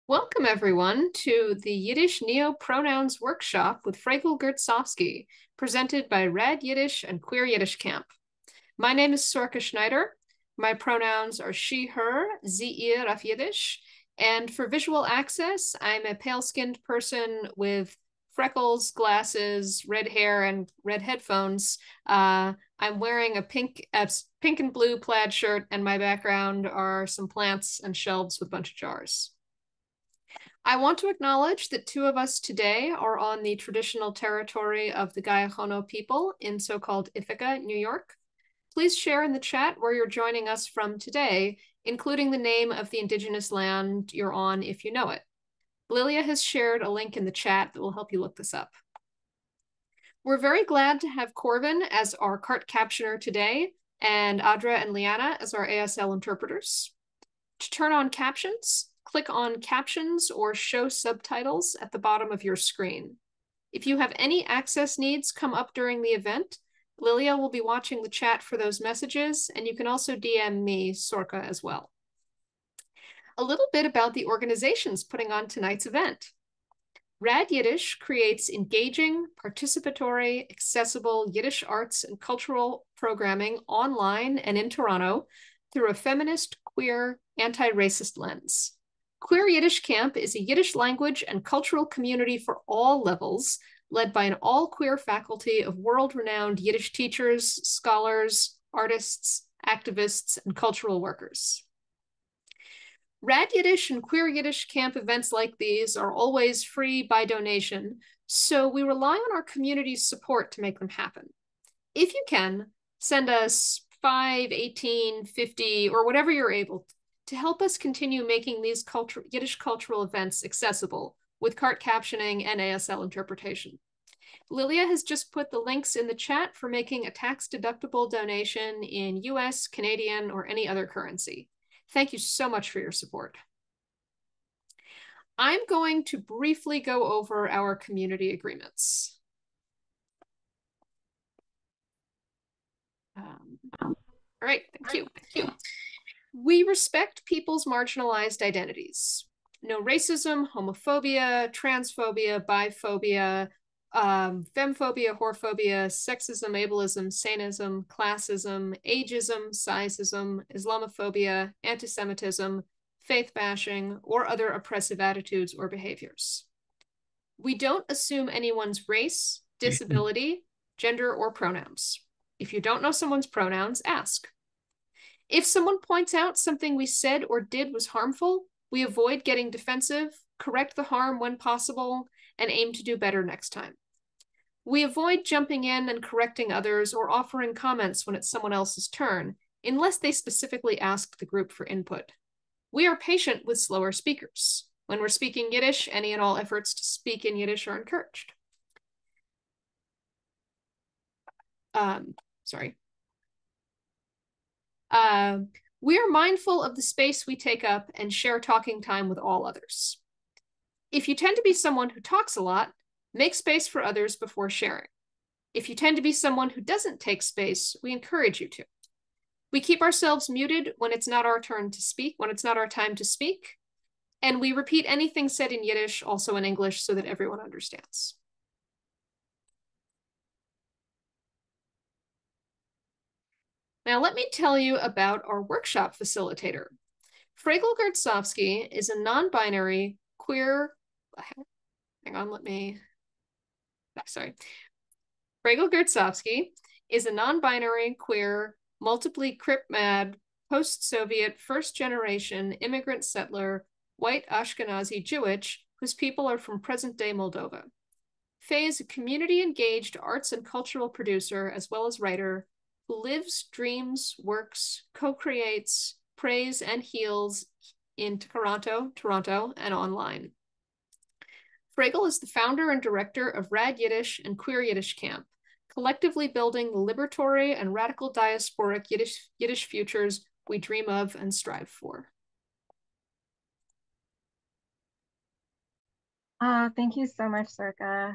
Welcome, everyone, to the Yiddish Neopronouns Workshop with Fregel Gertzowski, presented by Rad Yiddish and Queer Yiddish Camp. My name is Sorka Schneider. My pronouns are she, her, sie, ihr auf Yiddish. And for visual access, I'm a pale-skinned person with freckles, glasses, red hair, and red headphones. I'm wearing a pink and blue plaid shirt, and my background are some plants and shelves with a bunch of jars. I want to acknowledge that two of us today are on the traditional territory of the Gayahono people in so-called Ithaca, New York. Please share in the chat where you're joining us from today, including the name of the indigenous land you're on if you know it. Lilia has shared a link in the chat that will help you look this up. We're very glad to have Corvin as our CART captioner today, and Audra and Liana as our ASL interpreters. To turn on captions, click on Captions or Show Subtitles at the bottom of your screen. If you have any access needs come up during the event, Lilia will be watching the chat for those messages, and you can also DM me, Sorka, as well. A little bit about the organizations putting on tonight's event. Rad Yiddish creates engaging, participatory, accessible Yiddish arts and cultural programming online and in Toronto through a feminist, queer, anti-racist lens. Queer Yiddish Camp is a Yiddish language and cultural community for all levels, led by an all-queer faculty of world-renowned Yiddish teachers, scholars, artists, activists, and cultural workers. Rad Yiddish and Queer Yiddish Camp events like these are always free by donation, so we rely on our community's support to make them happen. If you can, send us $5, $18, $50, or whatever you're able to help us continue making these Yiddish cultural events accessible with CART captioning and ASL interpretation. Lilia has just put the links in the chat for making a tax-deductible donation in US, Canadian, or any other currency. Thank you so much for your support. I'm going to briefly go over our community agreements. All right, thank you. We respect people's marginalized identities. No racism, homophobia, transphobia, biphobia, femphobia, whorephobia, sexism, ableism, saneism, classism, ageism, sizeism, Islamophobia, anti-Semitism, faith bashing, or other oppressive attitudes or behaviors. We don't assume anyone's race, disability, gender, or pronouns. If you don't know someone's pronouns, ask. If someone points out something we said or did was harmful, we avoid getting defensive, correct the harm when possible, and aim to do better next time. We avoid jumping in and correcting others or offering comments when it's someone else's turn, unless they specifically ask the group for input. We are patient with slower speakers. When we're speaking Yiddish, any and all efforts to speak in Yiddish are encouraged. We are mindful of the space we take up and share talking time with all others. If you tend to be someone who talks a lot, make space for others before sharing. If you tend to be someone who doesn't take space, we encourage you to. We keep ourselves muted when it's not our turn to speak, when it's not our time to speak, and we repeat anything said in Yiddish, also in English, so that everyone understands. Now, let me tell you about our workshop facilitator. Fregel Gertzowski is a non-binary, queer, Fregel Gertzowski is a non-binary, queer, multiply Crip-mad, post-Soviet, first-generation immigrant settler, white Ashkenazi Jewish, whose people are from present-day Moldova. Faye is a community-engaged arts and cultural producer, as well as writer, who lives, dreams, works, co-creates, prays, and heals in Toronto, and online. Fregel is the founder and director of Rad Yiddish and Queer Yiddish Camp, collectively building the liberatory and radical diasporic Yiddish futures we dream of and strive for. Thank you so much, Sorka.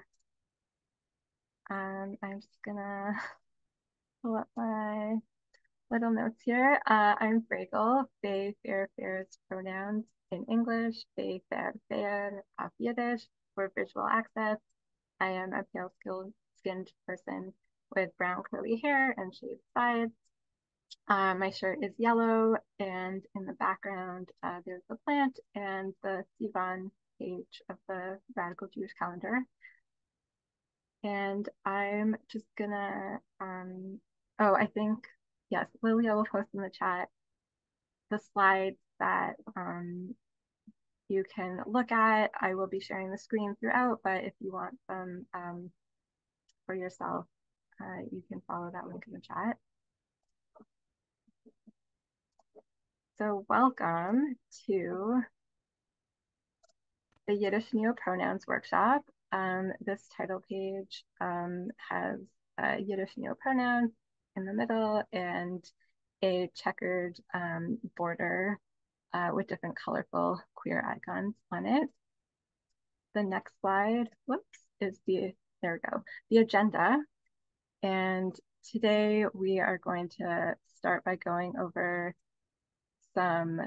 I'm just gonna pull up my little notes here. I'm Fragel, Fay, Fair, Fairs, pronouns in English, Fay, Fair, Fair, auf Yiddish. For visual access, I am a pale-skinned person with brown curly hair and shaved sides. My shirt is yellow, and in the background, there's the plant and the Sivan page of the Radical Jewish Calendar. And I'm just gonna, oh, I think, yes, Lilia will post in the chat the slides that you can look at. I will be sharing the screen throughout, but if you want them for yourself, you can follow that link in the chat. So welcome to the Yiddish Neopronouns workshop. This title page has Yiddish neopronouns in the middle and a checkered border with different colorful queer icons on it. The next slide, whoops, is there we go, the agenda. And today we are going to start by going over some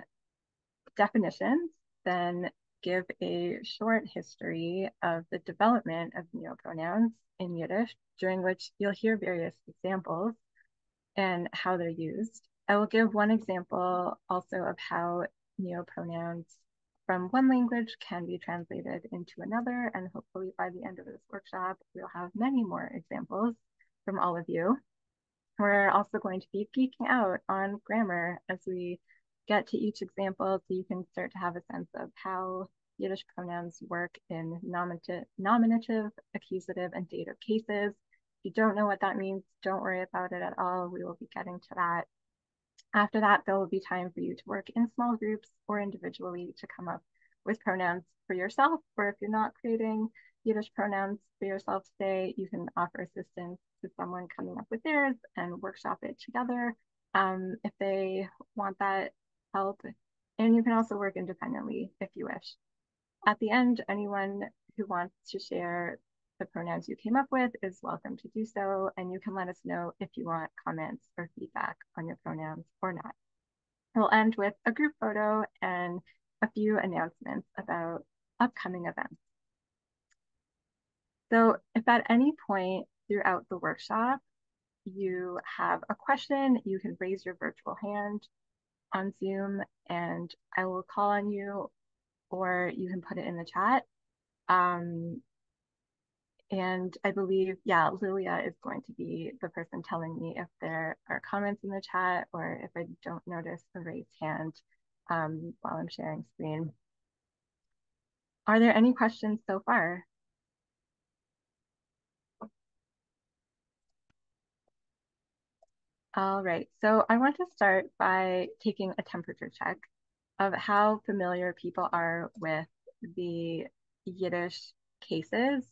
definitions, then give a short history of the development of neopronouns in Yiddish, during which you'll hear various examples and how they're used. I will give one example also of how neopronouns from one language can be translated into another, and hopefully by the end of this workshop, we'll have many more examples from all of you. We're also going to be geeking out on grammar as we get to each example, so you can start to have a sense of how Yiddish pronouns work in nominative, accusative, and dative cases. If you don't know what that means, don't worry about it at all. We will be getting to that. After that, there will be time for you to work in small groups or individually to come up with pronouns for yourself, or if you're not creating Yiddish pronouns for yourself today, you can offer assistance to someone coming up with theirs and workshop it together if they want that help. And you can also work independently if you wish. At the end, anyone who wants to share the pronouns you came up with is welcome to do so, and you can let us know if you want comments or feedback on your pronouns or not. We'll end with a group photo and a few announcements about upcoming events. So if at any point throughout the workshop you have a question, you can raise your virtual hand on Zoom and I will call on you, or you can put it in the chat. And I believe, yeah, Lilia is going to be the person telling me if there are comments in the chat or if I don't notice a raised hand while I'm sharing screen. Are there any questions so far? All right, so I want to start by taking a temperature check of how familiar people are with the Yiddish cases,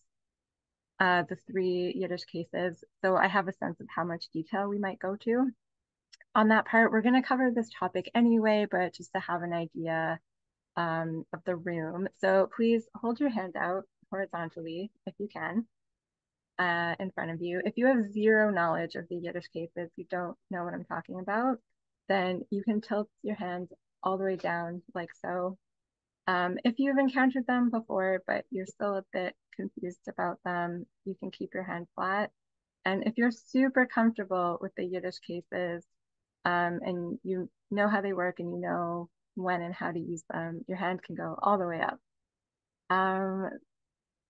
the 3 Yiddish cases. So I have a sense of how much detail we might go to. On that part, we're going to cover this topic anyway, but just to have an idea of the room. So please hold your hand out horizontally if you can in front of you. If you have zero knowledge of the Yiddish cases, you don't know what I'm talking about, then you can tilt your hands all the way down like so. If you've encountered them before, but you're still a bit confused about them, you can keep your hand flat. And if you're super comfortable with the Yiddish cases and you know how they work and you know when and how to use them, your hand can go all the way up.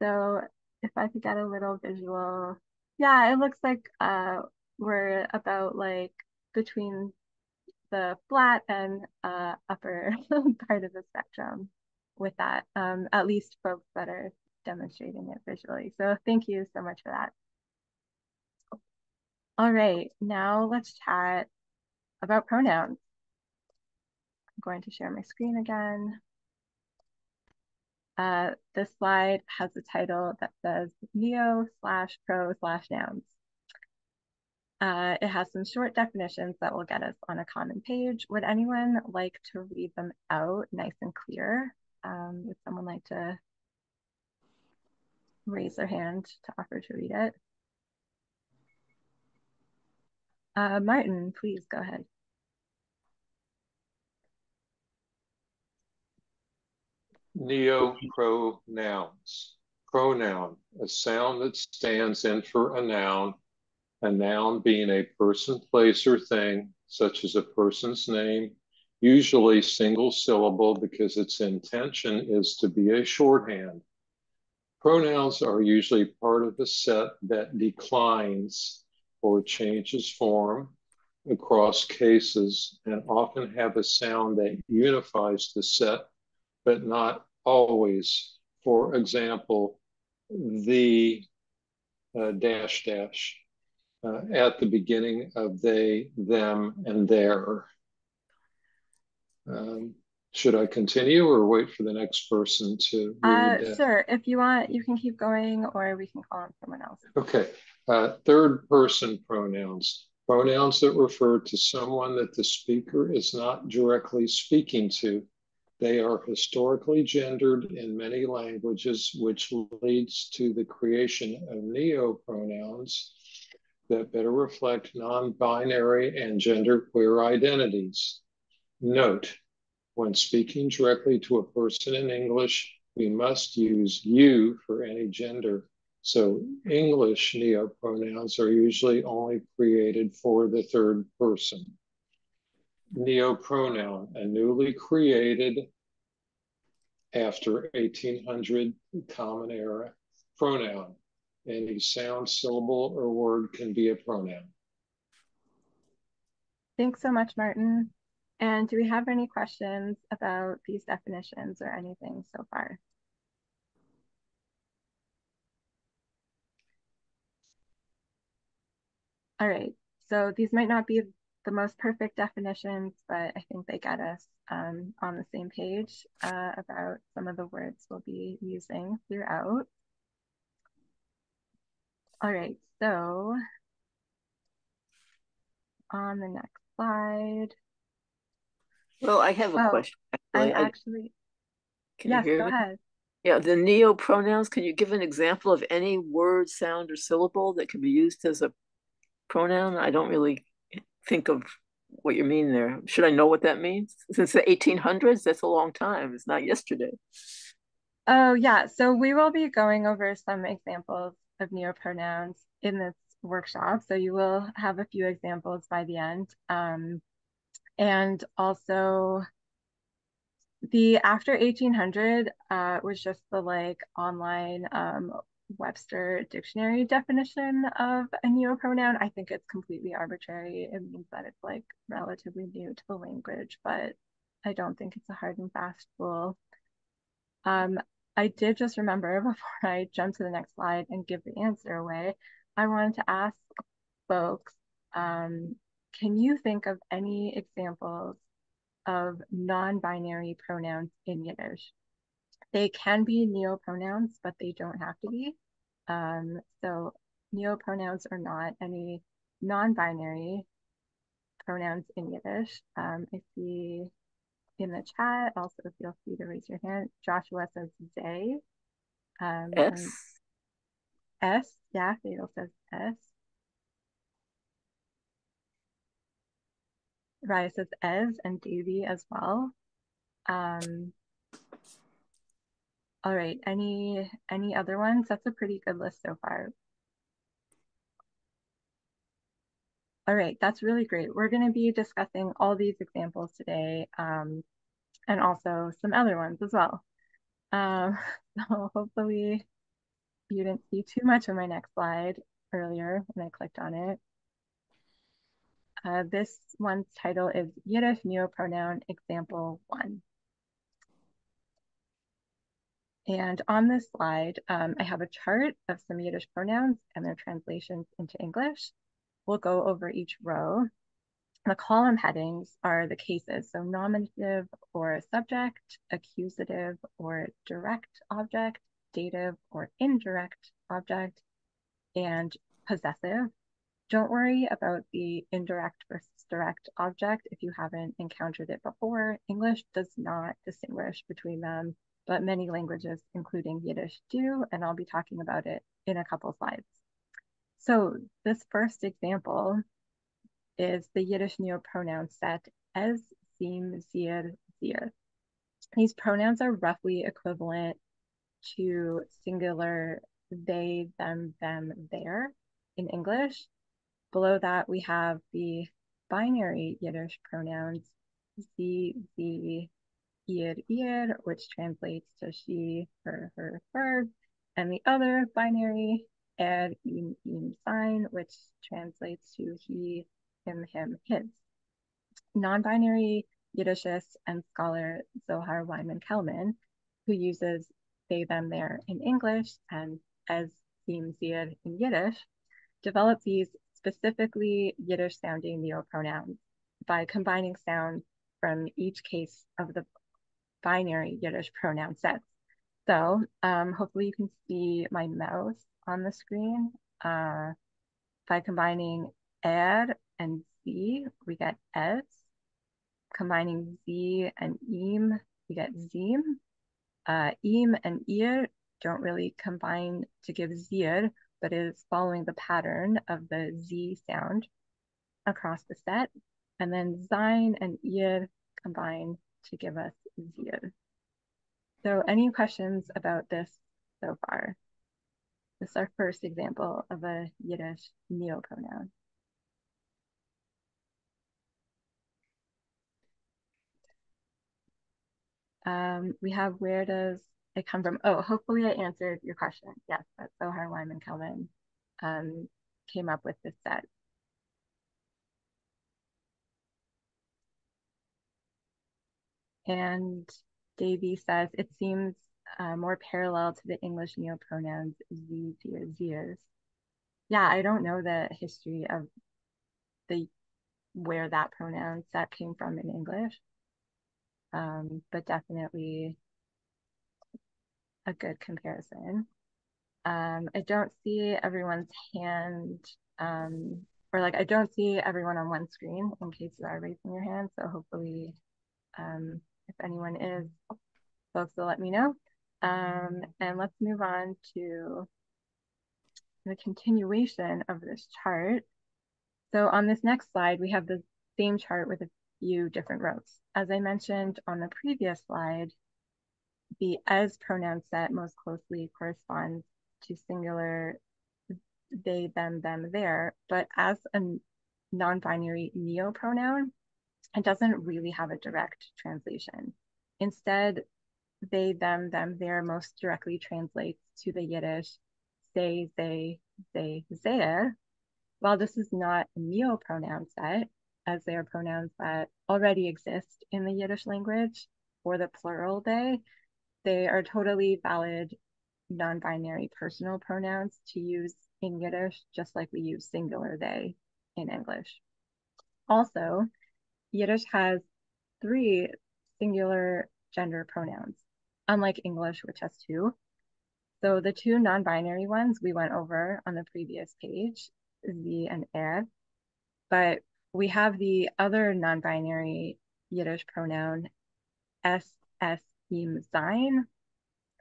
So if I could get a little visual, yeah, it looks like we're about like between the flat and upper part of the spectrum with that, at least folks that are demonstrating it visually. So thank you so much for that. All right, now let's chat about pronouns. I'm going to share my screen again. This slide has a title that says neo/pro/nouns. It has some short definitions that will get us on a common page. Would anyone like to read them out nice and clear? Would someone like to raise their hand to offer to read it? Martin, please go ahead. Neopronouns. Pronoun, a sound that stands in for a noun being a person, place, or thing, such as a person's name, usually single syllable because its intention is to be a shorthand. Pronouns are usually part of a set that declines or changes form across cases and often have a sound that unifies the set, but not always. For example, the dash dash at the beginning of they, them, and their. Should I continue or wait for the next person to read? Sure, if you want, you can keep going or we can call on someone else. Okay. Third person pronouns. Pronouns that refer to someone that the speaker is not directly speaking to. They are historically gendered in many languages, which leads to the creation of neopronouns that better reflect non-binary and genderqueer identities. Note, when speaking directly to a person in English, we must use you for any gender. So English neopronouns are usually only created for the third person. Neopronoun, a newly created after 1800 Common Era pronoun. Any sound, syllable, or word can be a pronoun. Thanks so much, Martin. And do we have any questions about these definitions or anything so far? All right, so these might not be the most perfect definitions, but I think they get us on the same page about some of the words we'll be using throughout. All right, so on the next slide. Well, I have a question. Actually, can you hear me? Go ahead. Yeah, the neopronouns, can you give an example of any word, sound, or syllable that can be used as a pronoun? I don't really think of what you mean there. Should I know what that means? Since the 1800s, that's a long time. It's not yesterday. Oh, yeah. So we will be going over some examples of neopronouns in this workshop. So you will have a few examples by the end. And also the after 1800 was just the like online Webster dictionary definition of a neopronoun. I think it's completely arbitrary. It means that it's like relatively new to the language, but I don't think it's a hard and fast rule. I did just remember before I jump to the next slide and give the answer away, I wanted to ask folks, can you think of any examples of non-binary pronouns in Yiddish? They can be neopronouns, but they don't have to be. So neopronouns are not any non-binary pronouns in Yiddish. I see in the chat, also feel free to raise your hand. Joshua says they. S? S, yeah, Fatal says S. Raya says Ez and Davy as well. All right, any other ones? That's a pretty good list so far. All right, that's really great. We're going to be discussing all these examples today, and also some other ones as well. So hopefully you didn't see too much on my next slide earlier when I clicked on it. This one's title is Yiddish Neopronoun Example 1. And on this slide, I have a chart of some Yiddish pronouns and their translations into English. We'll go over each row. The column headings are the cases, so nominative or subject, accusative or direct object, dative or indirect object, and possessive. Don't worry about the indirect versus direct object if you haven't encountered it before. English does not distinguish between them, but many languages, including Yiddish, do, and I'll be talking about it in a couple slides. So this first example is the Yiddish neopronoun set as, seem, zir, zir. These pronouns are roughly equivalent to singular they, them, their in English. Below that, we have the binary Yiddish pronouns, sie, sie, ihr, which translates to she, her, her, and the other binary, ihm, sein, which translates to he, him, his. Non-binary Yiddishist and scholar Zohar Wyman-Kelman, who uses they, them, their in English and as ihm, sie in Yiddish, develop these specifically Yiddish-sounding neopronouns by combining sounds from each case of the binary Yiddish pronoun sets. So hopefully you can see my mouse on the screen. By combining and sie, we get es. Combining sie and ihm, we get zim. Ihm and ihr don't really combine to give zir, but is following the pattern of the z sound across the set. And then sein and ihr combine to give us zir. So any questions about this so far? This is our first example of a Yiddish neopronoun. We have where does it come from? Oh, hopefully I answered your question. Yes, that's Zohar Wyman-Kelman came up with this set. And Davy says it seems more parallel to the English neopronouns sie, dir, ziers. Yeah, I don't know the history of where that pronoun set came from in English, but definitely a good comparison. I don't see everyone's hand, or like I don't see everyone on one screen in case you are raising your hand. So hopefully, if anyone is, folks will let me know. And let's move on to the continuation of this chart. So on this next slide, we have the same chart with a few different rows. As I mentioned on the previous slide, the as pronoun set most closely corresponds to singular they, them, their, but as a non-binary neopronoun, it doesn't really have a direct translation. Instead, they, them, their most directly translates to the Yiddish they, their. While this is not a neopronoun set, as they are pronouns that already exist in the Yiddish language for the plural they are totally valid non-binary personal pronouns to use in Yiddish, just like we use singular they in English. Also, Yiddish has 3 singular gender pronouns, unlike English, which has 2. So the 2 non-binary ones we went over on the previous page, sie and but we have the other non-binary Yiddish pronoun es, ihm, sein,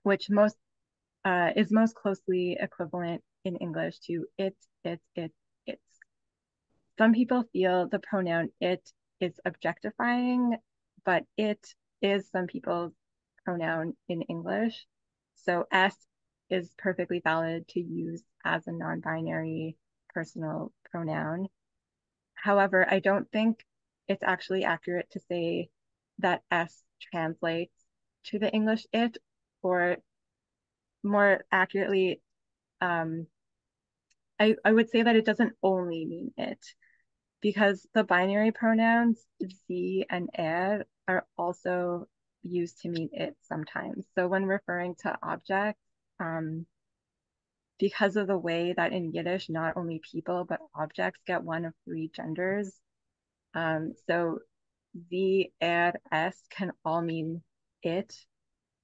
which is most closely equivalent in English to its. Some people feel the pronoun it is objectifying, but it is some people's pronoun in English. So s is perfectly valid to use as a non-binary personal pronoun. However, I don't think it's actually accurate to say that s translates to the English it, or more accurately, I would say that it doesn't only mean it, because the binary pronouns sie and are also used to mean it sometimes. So when referring to objects, because of the way that in Yiddish, not only people, but objects get one of 3 genders. So sie, es can all mean it,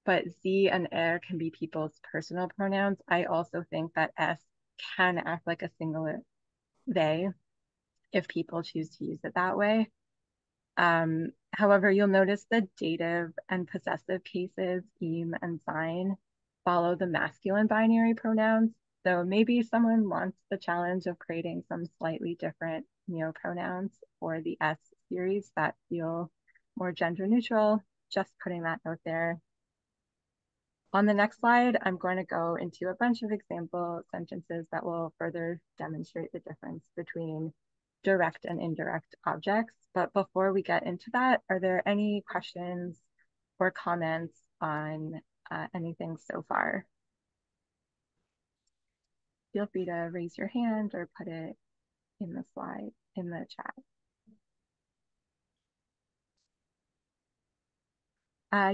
but sie and can be people's personal pronouns. I also think that s can act like a singular they if people choose to use it that way. However, you'll notice the dative and possessive cases, ihm and sein, follow the masculine binary pronouns. So maybe someone wants the challenge of creating some slightly different neopronouns for the S series that feel more gender neutral. just putting that out there. On the next slide, I'm going to go into a bunch of example sentences that will further demonstrate the difference between direct and indirect objects. But before we get into that, are there any questions or comments on anything so far? Feel free to raise your hand or put it in the slide, in the chat.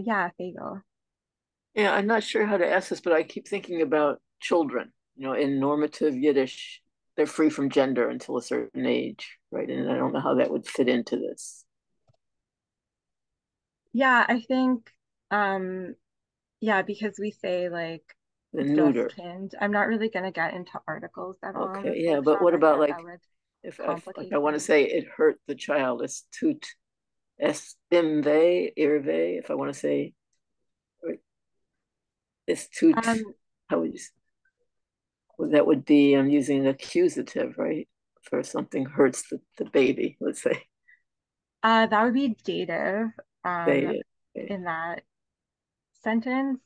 Yeah, Fagel. Yeah, I'm not sure how to ask this, but I keep thinking about children. You know, in normative Yiddish, they're free from gender until a certain age, right? And I don't know how that would fit into this. Yeah, I think, yeah, because we say like The neuter. kind. I'm not really going to get into articles at all. Okay, yeah, but what about like if I want to say it hurt the child, it's tut estimve, irve. If I want to say it's tut, how would you? Well, that would be I'm using an accusative, right? For something hurts the baby, let's say. That would be dative Okay. in that sentence.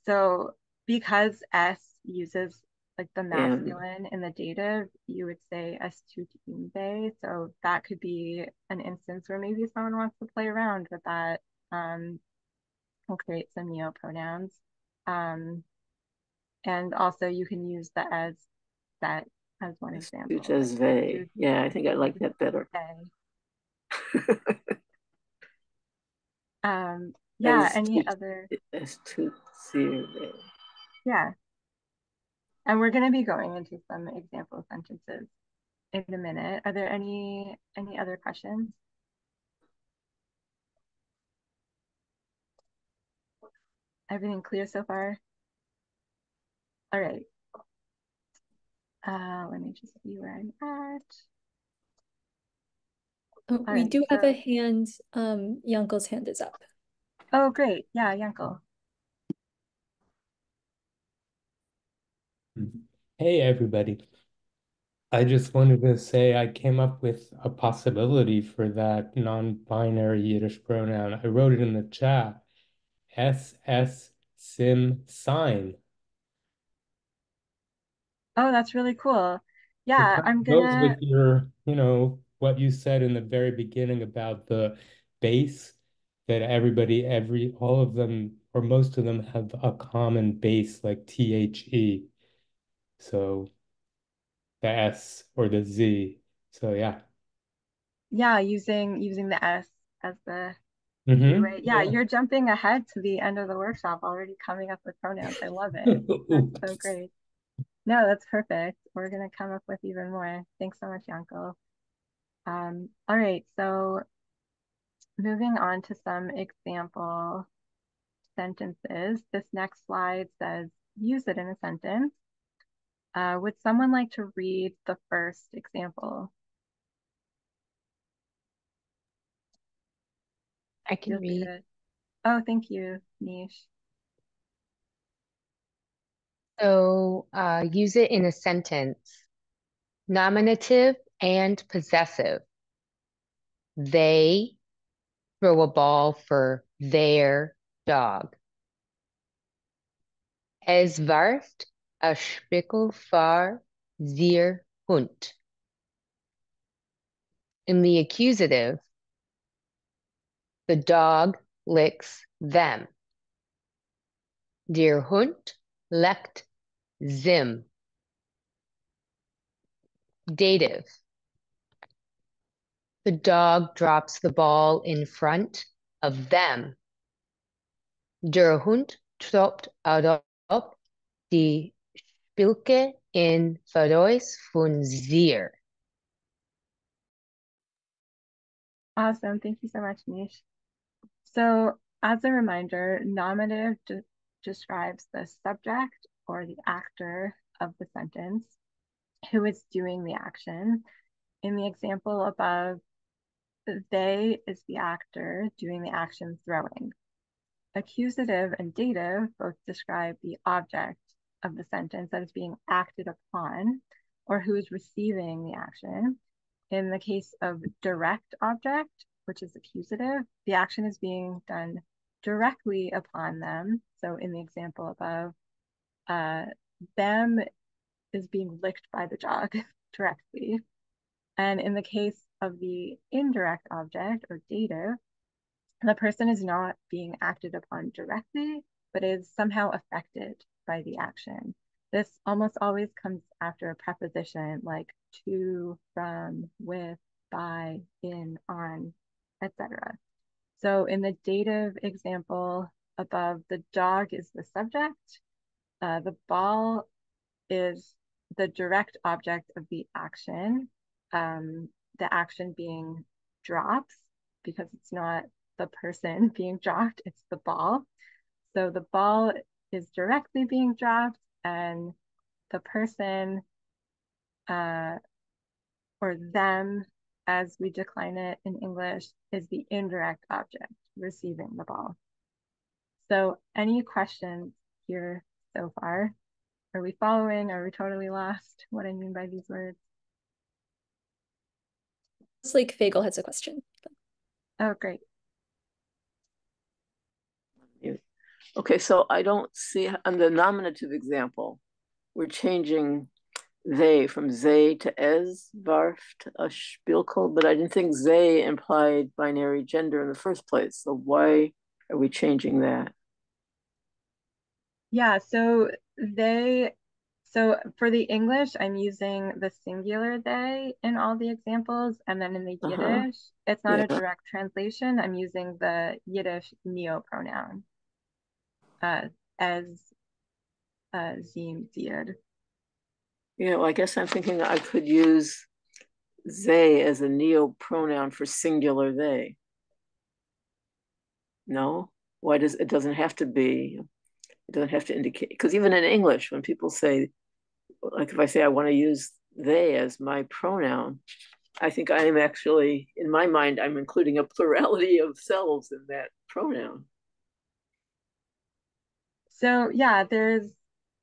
So because S uses like the masculine in the dative, you would say es tut imbe. So that could be an instance where maybe someone wants to play around with that. We'll create some neopronouns. And also you can use the as that as one example. Yeah, I think I like that better. Yeah, any other? Yeah. And we're going to be going into some example sentences in a minute. Are there any other questions? Everything clear so far? All right. Let me just see where I'm at. We do have a hand. Yankel's hand is up. Oh, great. Yeah, Yankel. Hey, everybody. I just wanted to say I came up with a possibility for that non-binary Yiddish pronoun. I wrote it in the chat. SS sim sign. Oh, that's really cool. Yeah, I'm goes with your, what you said in the very beginning about the base that all of them, or most of them have a common base like THE. So the S or the Z. So yeah. Yeah, using the S as the way. Yeah, you're jumping ahead to the end of the workshop, already coming up with pronouns. I love it. That's so great. No, that's perfect. We're gonna come up with even more. Thanks so much, Yanko. All right, so moving on to some example sentences. This next slide says, use it in a sentence. Would someone like to read the first example? I can read. Oh, thank you, Nish. So use it in a sentence. Nominative and possessive. They throw a ball for their dog. Es warft a Spickel für ihr Hund. In the accusative, the dog licks them. Der Hund leckt zim. Dative. The dog drops the ball in front of them. Der Hund trapt op die Spilke in Verroes von Zier. Awesome. Thank you so much, Nish. So as a reminder, nominative describes the subject or the actor of the sentence who is doing the action. In the example above, they is the actor doing the action throwing. Accusative and dative both describe the object of the sentence that is being acted upon or who is receiving the action. In the case of direct object, which is accusative. The action is being done directly upon them. So in the example above, them is being licked by the dog directly. And in the case of the indirect object or dative, the person is not being acted upon directly, but is somehow affected by the action. This almost always comes after a preposition like to, from, with, by, in, on, etc. So in the dative example above, the dog is the subject. The ball is the direct object of the action. The action being drops, because it's not the person being dropped, it's the ball. So the ball is directly being dropped, and the person, or them, as we decline it in English, is the indirect object receiving the ball. So any questions here so far? Are we following? Are we totally lost? What I mean by these words? It's like Fagel has a question. Oh, great. Okay, so I don't see on the nominative example, we're changing they from they to es, warft, a spielkel, but I didn't think they implied binary gender in the first place. So why are we changing that? Yeah, so for the English, I'm using the singular they in all the examples, and then in the Yiddish, it's not a direct translation. I'm using the Yiddish neopronoun as Zim Ziad. Yeah, well, I guess I'm thinking I could use they as a neopronoun for singular they. No? Why does it doesn't have to be, it doesn't have to indicate, because even in English, when people say, like if I say I want to use they as my pronoun, I think I am actually, in my mind, I'm including a plurality of selves in that pronoun. So yeah, there's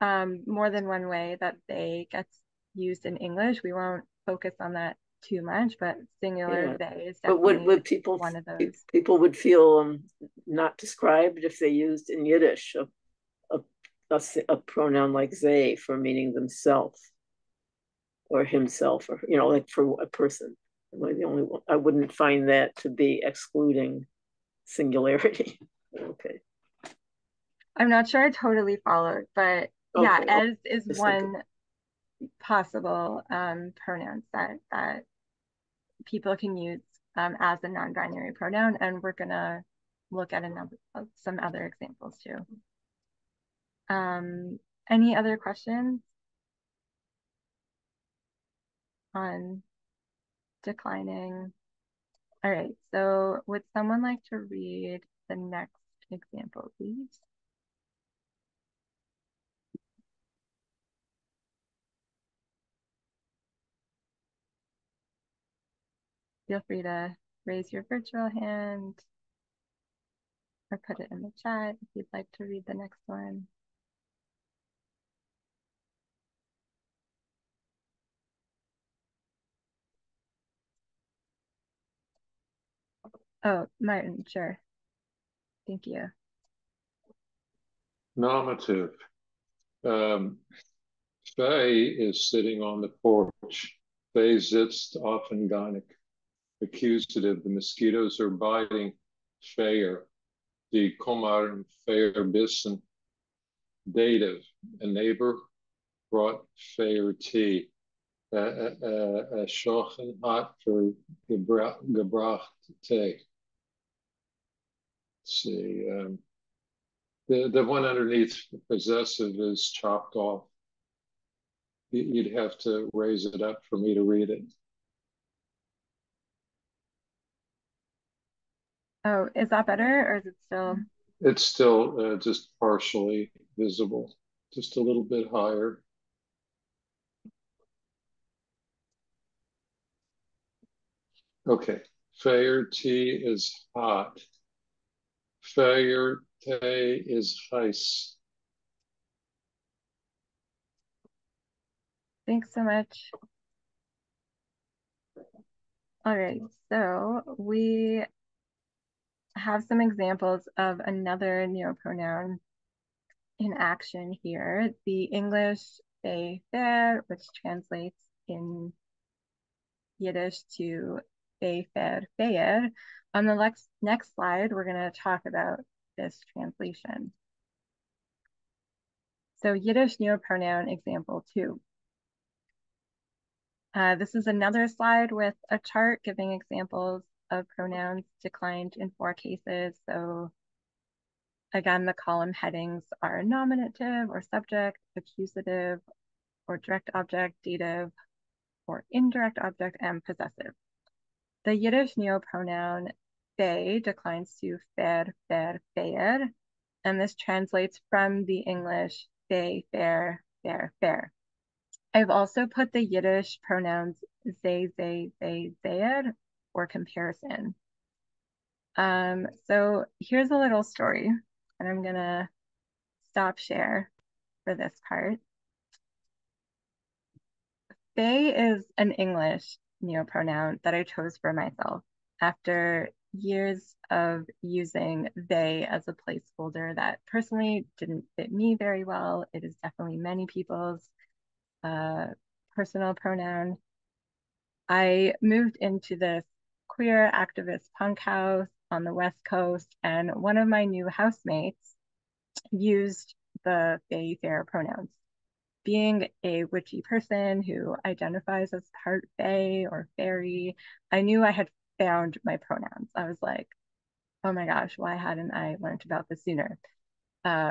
more than one way that they gets used in English. We won't focus on that too much, but singular they is definitely would people, one of those. People would feel not described if they used in Yiddish a pronoun like they for meaning themselves or himself, or like for a person. The only one, I wouldn't find that to be excluding singularity. Okay. I'm not sure I totally followed, but yeah, as is one possible pronoun that people can use as a non-binary pronoun, and we're gonna look at some other examples too. Any other questions on declining? All right, so would someone like to read the next example, please? Feel free to raise your virtual hand or put it in the chat if you'd like to read the next one. Oh, Martin, sure. Thank you. Nominative. Faye is sitting on the porch. Faye sitzt often gar accusative. The mosquitoes are biting. Fayer. Die kommen Fayer bissen. Dative. A neighbor brought Fayer tea. Schochen hat für gebracht tea. Let's see. The one underneath possessive is chopped off. You'd have to raise it up for me to read it. Oh, is that better, or is it still? It's still just partially visible, just a little bit higher. Okay, Fayer tea is hot. Fayer tea is heiß. Thanks so much. All right, so we have some examples of another neopronoun in action here. The English they, their, which translates in Yiddish to they, fer, feir. On the next slide, we're going to talk about this translation. So Yiddish neopronoun example 2. This is another slide with a chart giving examples of pronouns declined in 4 cases. So again, the column headings are nominative or subject, accusative or direct object, dative or indirect object, and possessive. The Yiddish neopronoun they declines to fer, fer, feir, and this translates from the English they, fer, fer, fer. I've also put the Yiddish pronouns they, their for comparison. So here's a little story, and I'm gonna stop share for this part. They is an English neopronoun that I chose for myself after years of using they as a placeholder that personally didn't fit me very well. It is definitely many people's personal pronoun. I moved into this queer activist punk house on the West Coast, and one of my new housemates used the they, their pronouns. Being a witchy person who identifies as part fae or fairy, I knew I had found my pronouns. I was like, oh my gosh, why hadn't I learned about this sooner?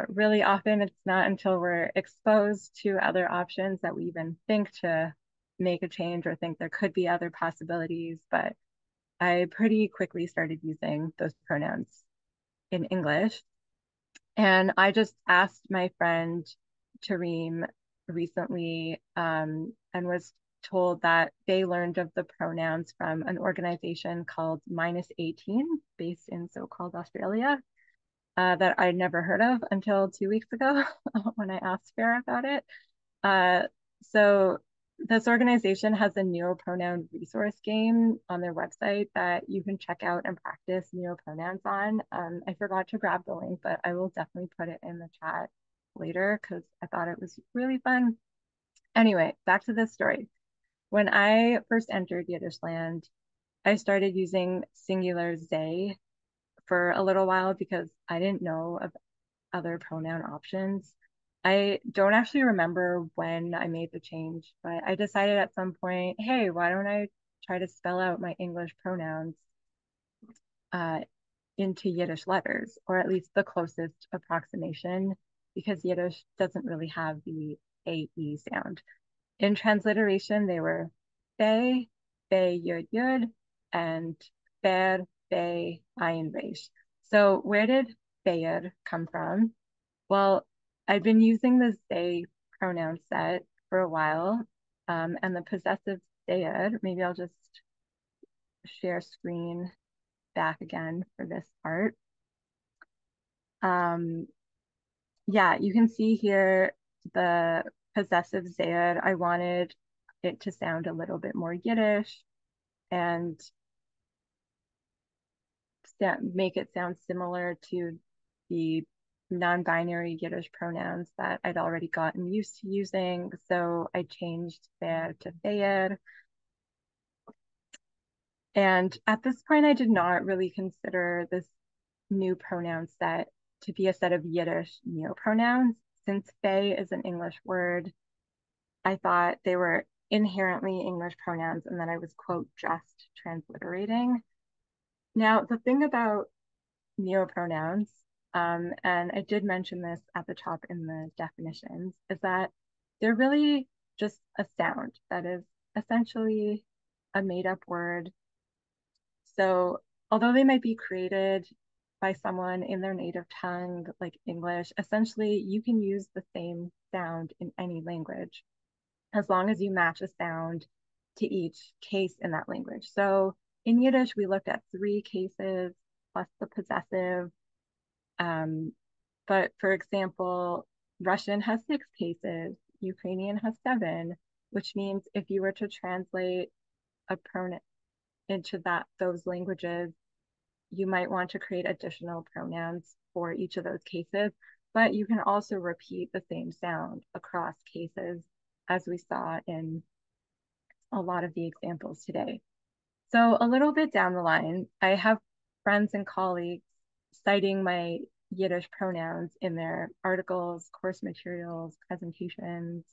Really often it's not until we're exposed to other options that we even think to make a change or think there could be other possibilities. But I pretty quickly started using those pronouns in English. And I just asked my friend Tareem recently and was told that they learned of the pronouns from an organization called -18 based in so-called Australia that I'd never heard of until 2 weeks ago when I asked Farah about it. So this organization has a neopronoun resource game on their website that you can check out and practice neopronouns on. I forgot to grab the link, but I will definitely put it in the chat later because I thought it was really fun. Anyway, back to this story. When I first entered Yiddishland, I started using singular they for a little while because I didn't know of other pronoun options. I don't actually remember when I made the change, but I decided at some point, hey, why don't I try to spell out my English pronouns into Yiddish letters, or at least the closest approximation, because Yiddish doesn't really have the AE sound. In transliteration, they were Fe, Fe, Yud, Yud, and Fer, Fe, Ayin, Resh. So where did Feir come from? Well, I've been using the they pronoun set for a while, and the possessive Seir, maybe I'll just share screen back again for this part. Yeah, you can see here the possessive Seir. I wanted it to sound a little bit more Yiddish and make it sound similar to the non-binary Yiddish pronouns that I'd already gotten used to using. So I changed there to feir. And at this point, I did not really consider this new pronoun set to be a set of Yiddish neopronouns. Since fe is an English word, I thought they were inherently English pronouns and that I was, quote, just transliterating. Now, the thing about neopronouns, and I did mention this at the top in the definitions, is that they're really just a sound that is essentially a made-up word. So although they might be created by someone in their native tongue, like English, essentially you can use the same sound in any language as long as you match a sound to each case in that language. So in Yiddish, we looked at 3 cases plus the possessive. But for example, Russian has 6 cases, Ukrainian has 7, which means if you were to translate a pronoun into those languages, you might want to create additional pronouns for each of those cases, but you can also repeat the same sound across cases, as we saw in a lot of the examples today. So a little bit down the line, I have friends and colleagues citing my Yiddish pronouns in their articles, course materials, presentations,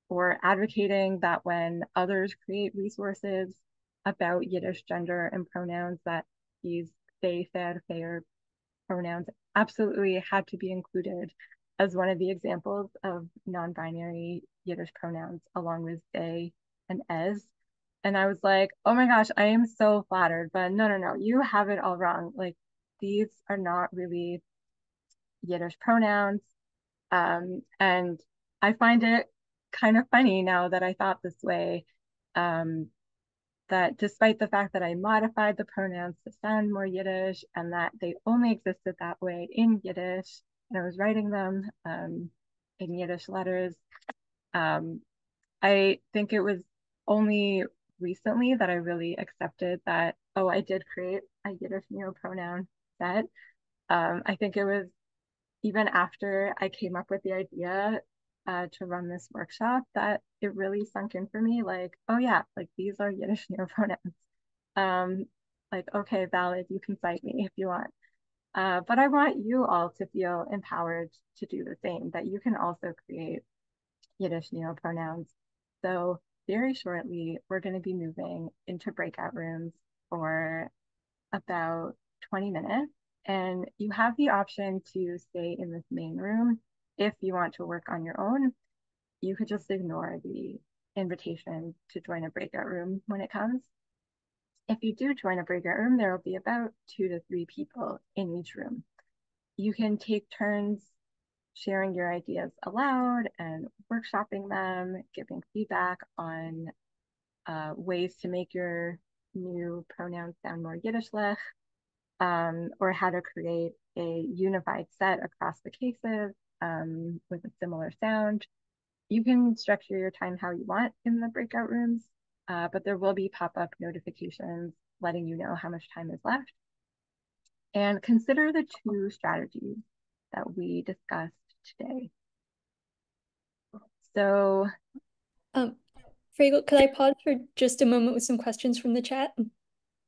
or advocating that when others create resources about Yiddish gender and pronouns, that these they, fair, fair pronouns absolutely had to be included as one of the examples of non-binary Yiddish pronouns, along with they and es. And I was like, oh my gosh, I am so flattered, but no, you have it all wrong. Like, these are not really Yiddish pronouns. And I find it kind of funny now that I thought this way, that despite the fact that I modified the pronouns to sound more Yiddish and that they only existed that way in Yiddish, and I was writing them in Yiddish letters, I think it was only recently that I really accepted that, oh, I did create a Yiddish neopronoun set. I think it was even after I came up with the idea to run this workshop that it really sunk in for me, like, oh yeah, like these are Yiddish neopronouns. Like, okay, valid, you can cite me if you want. But I want you all to feel empowered to do the same, that you can also create Yiddish neopronouns. So very shortly, we're going to be moving into breakout rooms for about 20 minutes. And you have the option to stay in this main room if you want to work on your own. You could just ignore the invitation to join a breakout room when it comes. If you do join a breakout room, there will be about 2 to 3 people in each room. You can take turns sharing your ideas aloud and workshopping them, giving feedback on ways to make your new pronouns sound more Yiddishlich, or how to create a unified set across the cases with a similar sound. You can structure your time how you want in the breakout rooms, but there will be pop-up notifications letting you know how much time is left. And consider the 2 strategies that we discussed today. So, Fragel, could I pause for just a moment with some questions from the chat?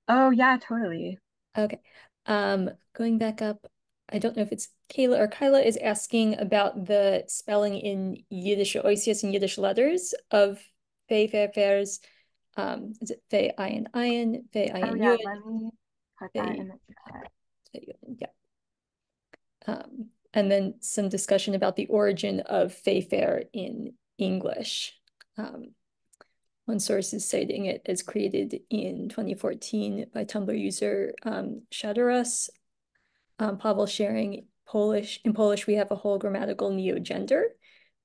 oh yeah, totally. Okay. Going back up, I don't know if it's Kayla or Kyla is asking about the spelling in Yiddish or OCS in Yiddish letters of Fei, Fair, Fairs. Is it Fei, Iron, Fei, Oh Iron, yeah, Yud, let me put that in the chat. Yeah. And then some discussion about the origin of Fei Fair in English. One source is citing it as created in 2014 by Tumblr user Shadorus. Pavel sharing Polish. In Polish, we have a whole grammatical neo-gender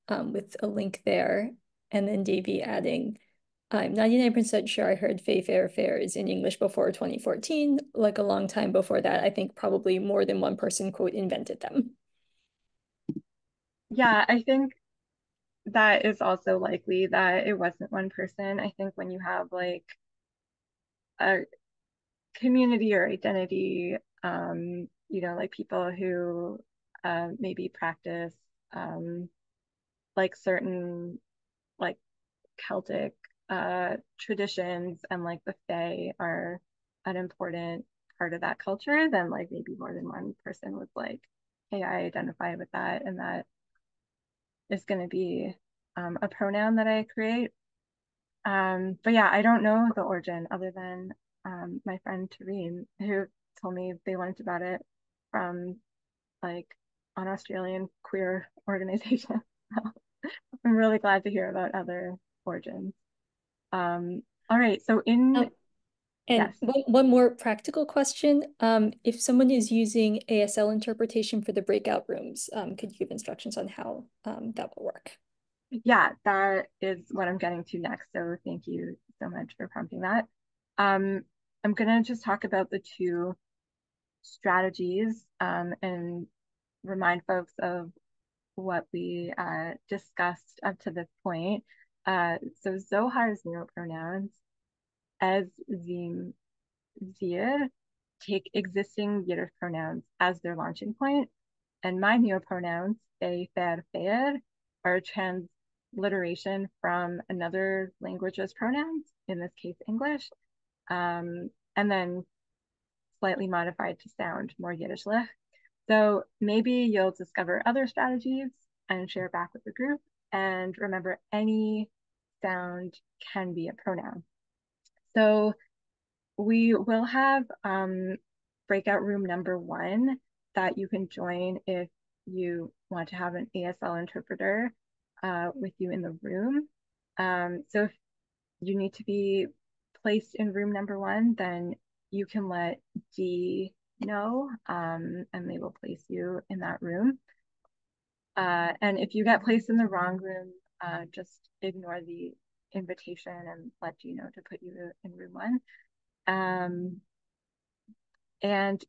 with a link there. And then Davey adding, I'm 99% sure I heard Fei Fair Fairs in English before 2014, like a long time before that. I think probably more than one person, quote, invented them. Yeah, I think that is also likely that it wasn't one person. I think when you have like a community or identity, you know, like people who maybe practice like certain like Celtic traditions, and like the Fae are an important part of that culture, then like maybe more than one person was like, hey, I identify with that, and that is going to be a pronoun that I create. But yeah, I don't know the origin other than my friend Tareen, who told me they learned about it from like an Australian queer organization. I'm really glad to hear about other origins. All right, so And yes. one more practical question. If someone is using ASL interpretation for the breakout rooms, could you give instructions on how that will work? Yeah, that is what I'm getting to next. So thank you so much for prompting that. I'm gonna just talk about the 2 strategies and remind folks of what we discussed up to this point. So Zohar's neopronouns, as zim, zir, take existing Yiddish pronouns as their launching point. And my neopronouns, they, fer, fer, are a transliteration from another language's pronouns, in this case, English, and then slightly modified to sound more Yiddishlich. So maybe you'll discover other strategies and share back with the group. And remember, any sound can be a pronoun. So we will have breakout room number 1 that you can join if you want to have an ASL interpreter with you in the room. So if you need to be placed in room number 1, then you can let D know, and they will place you in that room. And if you get placed in the wrong room, just ignore the invitation and let D know to put you in room 1. And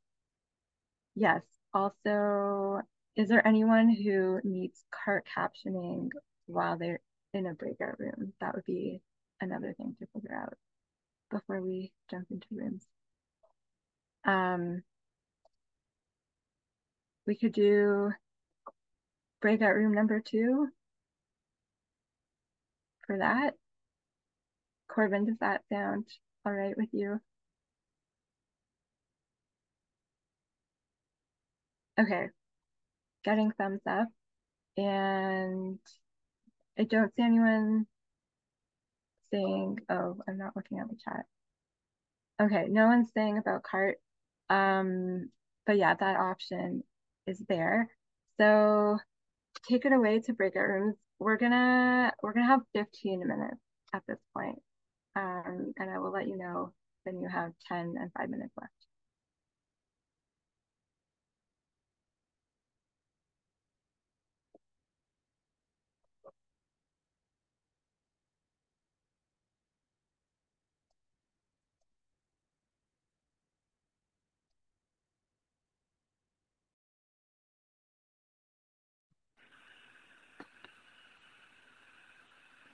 yes, also, is there anyone who needs cart captioning while they're in a breakout room? That would be another thing to figure out before we jump into rooms. We could do breakout room number 2 for that. Corbin, does that sound all right with you? Okay, getting thumbs up. And I don't see anyone saying, oh, I'm not looking at the chat. Okay, no one's saying about cart. But yeah, that option is there. So take it away to breakout rooms. We're gonna have 15 minutes at this point. And I will let you know when you have 10 and 5 minutes left.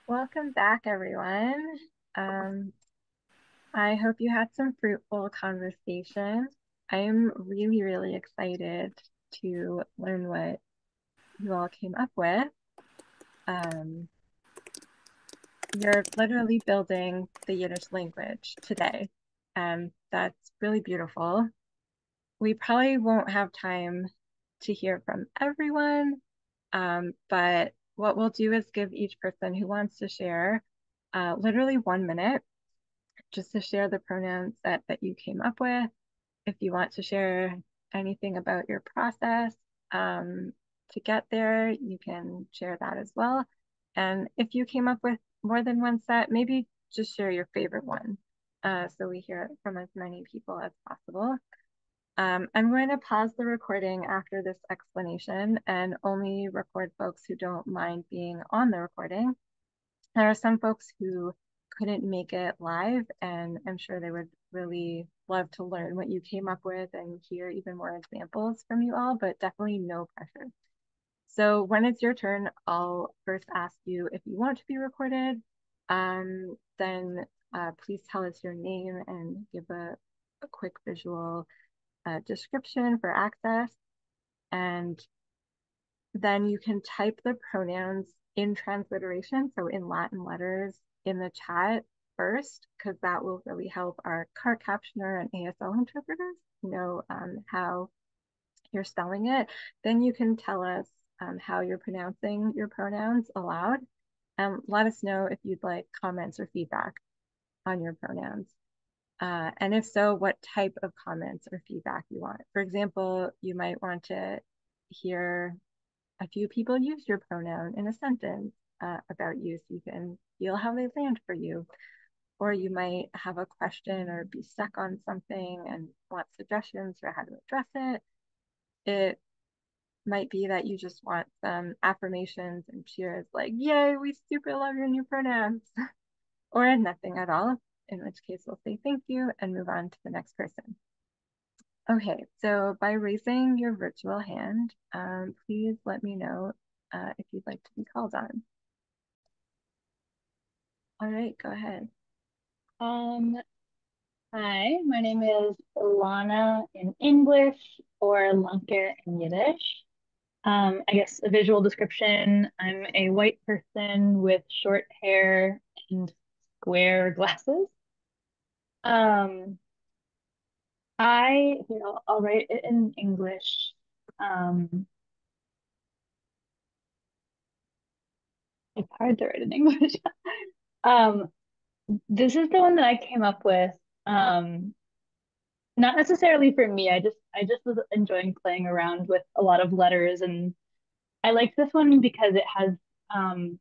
Welcome back, everyone. I hope you had some fruitful conversation. I am really, really excited to learn what you all came up with. You're literally building the Yiddish language today, and that's really beautiful. We probably won't have time to hear from everyone, but what we'll do is give each person who wants to share literally 1 minute just to share the pronouns that you came up with. If you want to share anything about your process to get there, you can share that as well. And if you came up with more than one set, maybe just share your favorite one so we hear it from as many people as possible. I'm going to pause the recording after this explanation and only record folks who don't mind being on the recording. There are some folks who couldn't make it live, and I'm sure they would really love to learn what you came up with and hear even more examples from you all, but definitely no pressure. So when it's your turn, I'll first ask you if you want to be recorded, then please tell us your name and give a quick visual description for access. And then you can type the pronouns in transliteration, so in Latin letters, in the chat first, because that will really help our cart captioner and ASL interpreters know how you're spelling it. Then you can tell us how you're pronouncing your pronouns aloud. Let us know if you'd like comments or feedback on your pronouns. And if so, what type of comments or feedback you want. For example, you might want to hear a few people use your pronoun in a sentence about you so you can feel how they land for you. Or you might have a question or be stuck on something and want suggestions for how to address it. It might be that you just want some affirmations and cheers like, yay, we super love your new pronouns. Or nothing at all, in which case we'll say thank you and move on to the next person. Okay, so by raising your virtual hand, please let me know if you'd like to be called on. All right, go ahead. Hi, my name is Ilana in English or Lanke in Yiddish. I guess a visual description, I'm a white person with short hair and square glasses. Um, I'll write it in English. Um, it's hard to write in English. Um, this is the one that I came up with. Um, Not necessarily for me. I just was enjoying playing around with a lot of letters, and I like this one because it has um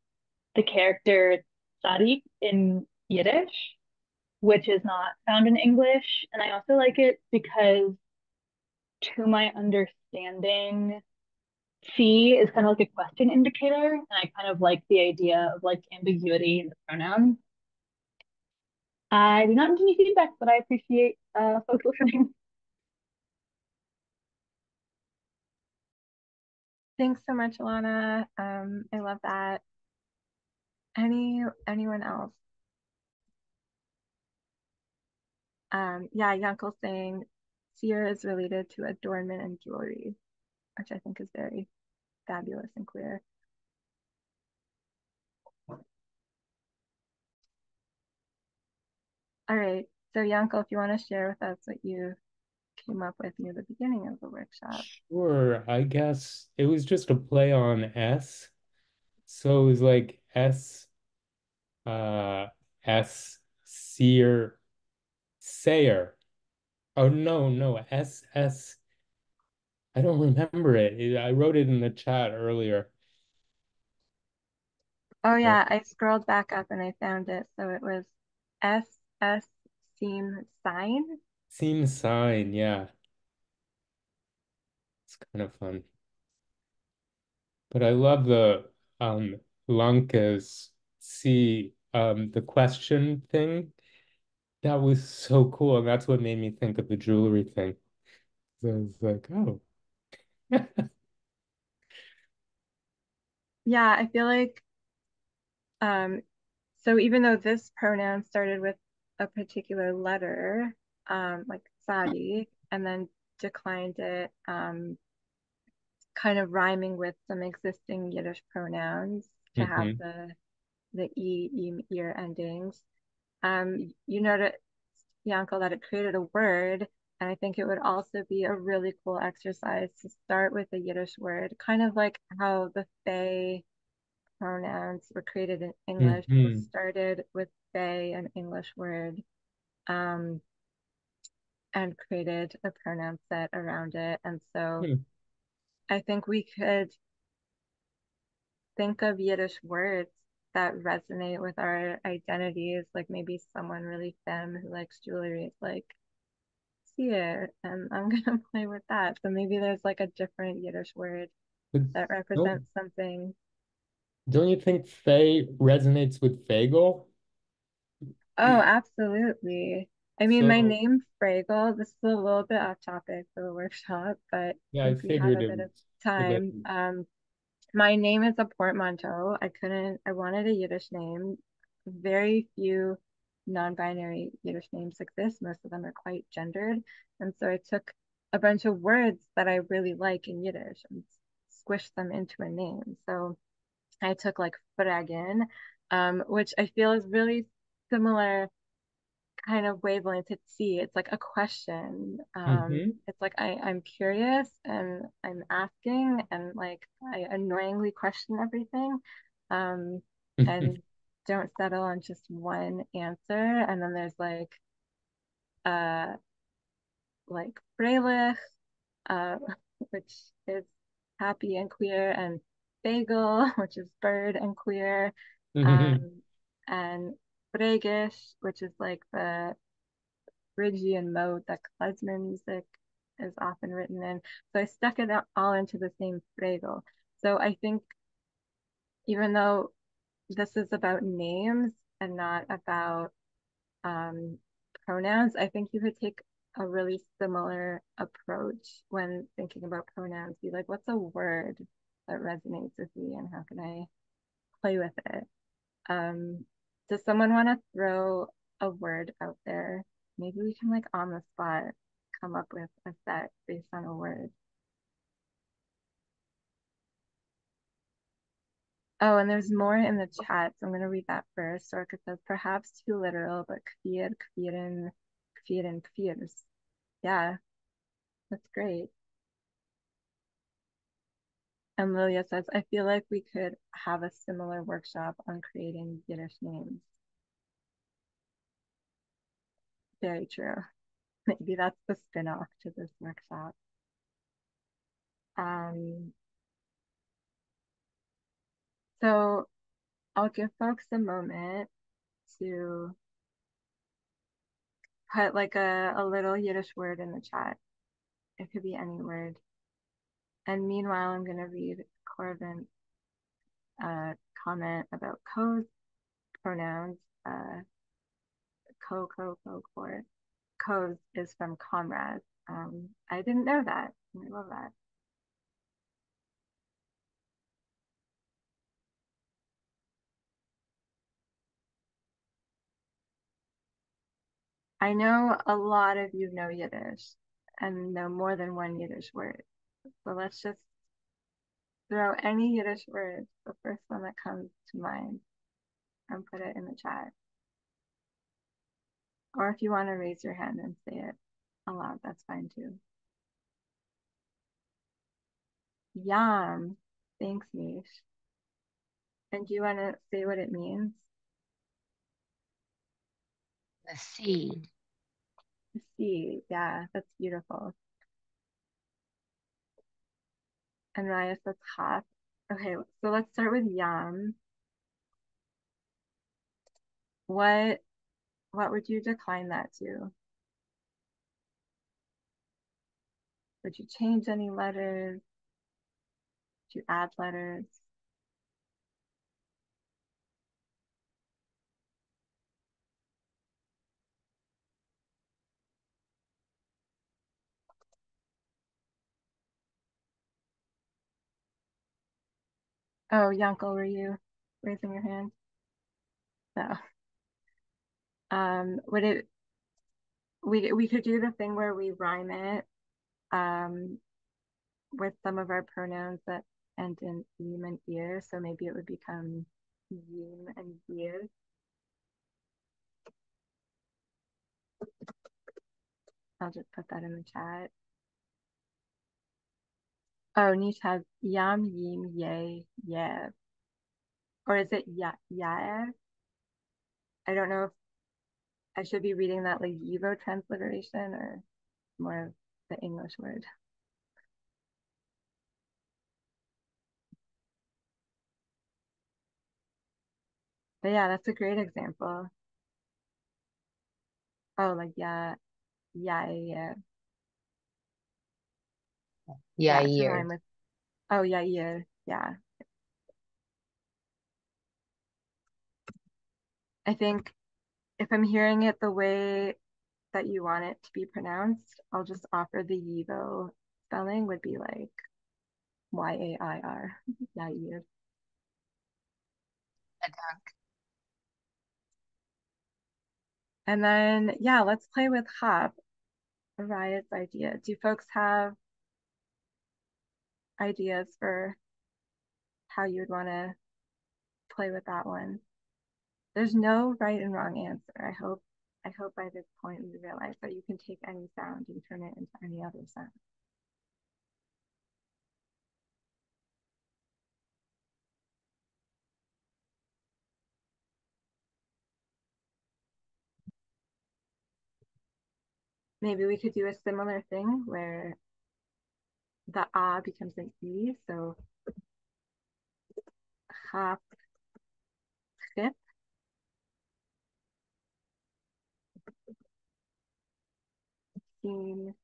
the character Sadiq in Yiddish, which is not found in English. And I also like it because, to my understanding, C is kind of like a question indicator, and I kind of like the idea of like ambiguity in the pronouns. I do not need any feedback, but I appreciate folks listening. Thanks so much, Alana. I love that. Anyone else? Yeah, Yankel's saying seer is related to adornment and jewelry, which I think is very fabulous and clear. All right, so Yankel, if you want to share with us what you came up with near the beginning of the workshop. Sure, I guess it was just a play on S. So it was like uh, seer, sayer. Oh, no, I don't remember it. I wrote it in the chat earlier. Oh yeah, I scrolled back up and I found it. So it was SS seam sign. Seem sign, yeah. It's kind of fun. But I love the Lanka's see the question thing. That was so cool. And that's what made me think of the jewelry thing. So I was like, oh. Yeah, I feel like so even though this pronoun started with a particular letter, like Sadi, and then declined it, kind of rhyming with some existing Yiddish pronouns to have hmm the ear endings. You noted, Yankel, that it created a word, and I think it would also be a really cool exercise to start with a Yiddish word, kind of like how the Fey pronouns were created in English. People hmm started with they, an English word, um, and created a pronoun set around it. And so I think we could think of Yiddish words that resonate with our identities, like maybe someone really femme who likes jewelry is like, see it, and I'm gonna play with that. So maybe there's like a different Yiddish word But that don't represents something. don't you think Faye resonates with Fagel? Oh, absolutely. I mean, my So name, Fraggle, this is a little bit off topic for the workshop, but yeah, I since we have figured a it bit of was time, related. my name is a portmanteau. I wanted a Yiddish name. Very few non-binary Yiddish names exist. Most of them are quite gendered. And so I took a bunch of words that I really like in Yiddish and squished them into a name. So I took like fragen, which I feel is really similar kind of wavelength at sea. It's like a question. hmm It's like I'm curious and I'm asking and like I annoyingly question everything, um, and don't settle on just one answer. And then there's uh like freilich, uh, which is happy and queer, and bagel, which is bird and queer, and Bregish, which is like the Phrygian mode that klezmer music is often written in. So I stuck it all into the same Frego. So I think even though this is about names and not about um, pronouns, I think you could take a really similar approach when thinking about pronouns. Be like, what's a word that resonates with me and how can I play with it? Does someone want to throw a word out there Maybe we can like on the spot come up with a set based on a word. Oh, and there's more in the chat, so I'm going to read that first. Sorka says, perhaps too literal, but kfir, kfirin, kfirin, kfirs. Yeah, that's great. And Lilia says, I feel like we could have a similar workshop on creating Yiddish names. Very true. Maybe that's the spin-off to this workshop. So I'll give folks a moment to put like a little Yiddish word in the chat. It could be any word. And meanwhile, I'm going to read Corbin's comment about co's pronouns. Co's is from comrade. I didn't know that. I love that. I know a lot of you know Yiddish and know more than one Yiddish word. So let's just throw any Yiddish word, the first one that comes to mind, and put it in the chat. Or if you want to raise your hand and say it aloud, that's fine too. Yam. Thanks, Mish. And do you want to say what it means? The seed. The seed. Yeah, that's beautiful. And Raya says hot. Okay, so let's start with yam. What would you decline that to? Would you change any letters? Would you add letters? Oh, Yankel, were you raising your hand? No. Would it, we could do the thing where we rhyme it with some of our pronouns that end in im and ear. So maybe it would become yim and ear. I'll just put that in the chat. Oh, Nish has yam, yim, ye, yev. Or is it yaev? I don't know if I should be reading that like Yivo transliteration or more of the English word. But yeah, that's a great example. Oh, like yeah, yeah. Yeah, to rhyme with, oh yeah, yeah. I think if I'm hearing it the way that you want it to be pronounced, I'll just offer the Yivo spelling would be like Yair. Yair. And then, yeah, let's play with hop, Ariah's idea. Do folks have ideas for how you would want to play with that one? There's no right and wrong answer. I hope by this point you realize that you can take any sound and turn it into any other sound. Maybe we could do a similar thing where the ah becomes an e, so hop, chip, seen,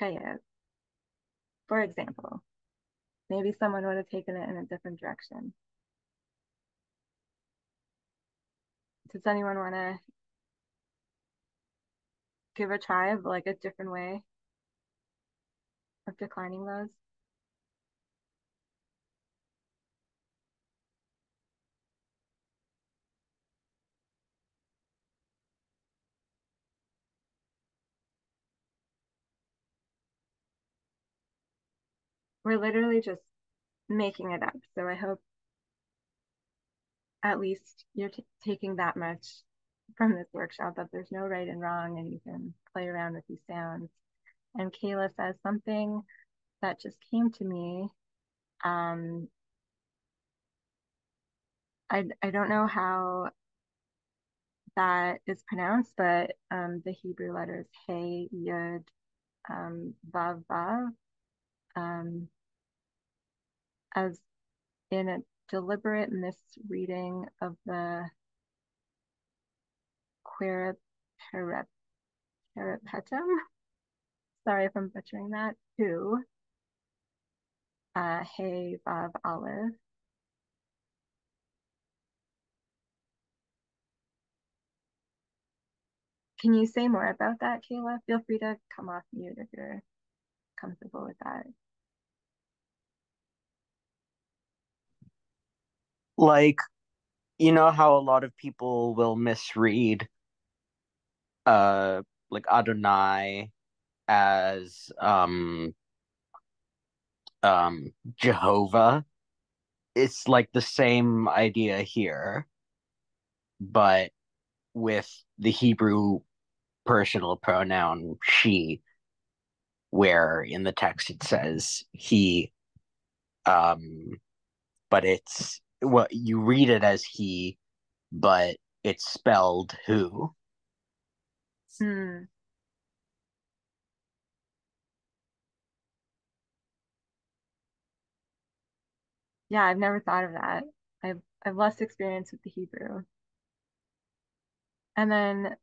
chayev. For example, maybe someone would have taken it in a different direction. Does anyone want to give a try of like a different way of declining those? we're literally just making it up. So I hope at least you're taking that much from this workshop, that there's no right and wrong, and you can play around with these sounds. And Kayla says something that just came to me. I don't know how that is pronounced, but the Hebrew letters Hey, Yud, Vav, Vav, as in a deliberate misreading of the Queriparapetum. Sorry if I'm butchering that. Who? Hey, Vav, Aleph. Can you say more about that, Kayla? Feel free to come off mute if you're comfortable with that. Like, you know how a lot of people will misread like Adonai as Jehovah. It's like the same idea here, but with the Hebrew personal pronoun she, where in the text it says he, but it's well, you read it as he, but it's spelled who. Yeah, I've never thought of that. I've less experience with the Hebrew. And then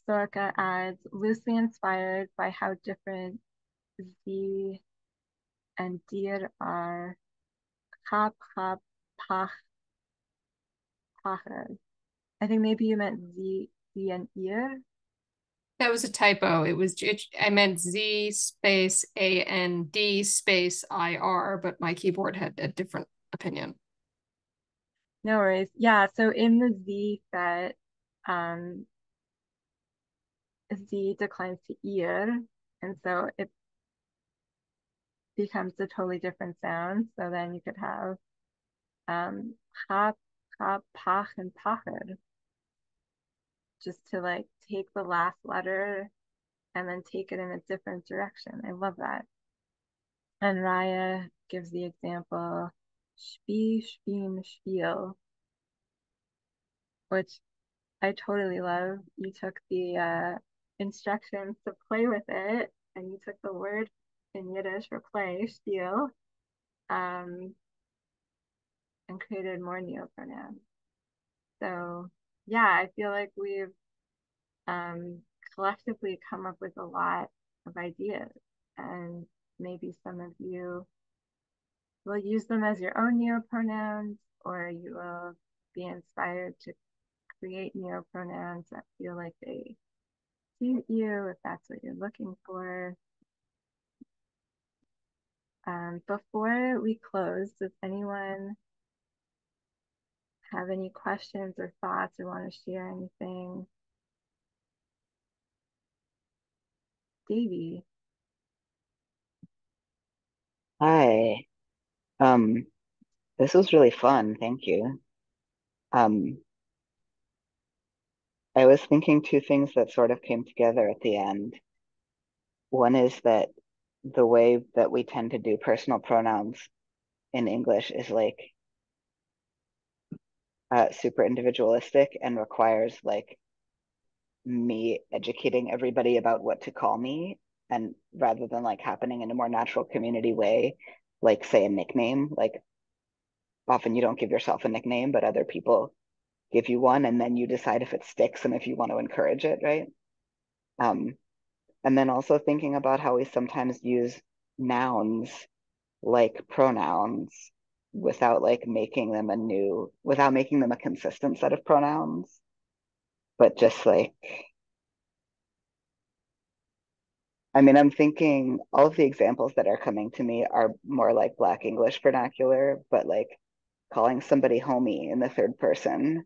Sorka adds, loosely inspired by how different Z and Dir are. Chap, chap, pach, pachad. I think maybe you meant Z and Ir. That was a typo. I meant Z space AND space IR, but my keyboard had a different opinion. No worries. Yeah, so in the Z set, Z declines to Ir, and so it becomes a totally different sound. So then you could have chap, chap, pach, and pachad. Just to like take the last letter and then take it in a different direction. I love that. And Raya gives the example, spie, spien, spiel, which I totally love. You took the instructions to play with it, and you took the word in Yiddish for play, spiel, and created more neopronouns. So yeah, I feel like we've collectively come up with a lot of ideas, and maybe some of you will use them as your own neopronouns, or you will be inspired to create neopronouns that feel like they suit you, if that's what you're looking for. Before we close, does anyone have any questions or thoughts or want to share anything? Davey. Hi. This was really fun. Thank you. Um, I was thinking two things that sort of came together at the end. One is that the way that we tend to do personal pronouns in English is like super individualistic and requires like me educating everybody about what to call me, and rather than like happening in a more natural community way, like say a nickname, like often you don't give yourself a nickname, but other people give you one, and then you decide if it sticks and if you want to encourage it, right? And then also thinking about how we sometimes use nouns like pronouns without like making them without making them a consistent set of pronouns, but just like, I mean, I'm thinking all of the examples that are coming to me are more like Black English vernacular, but like calling somebody homie in the third person,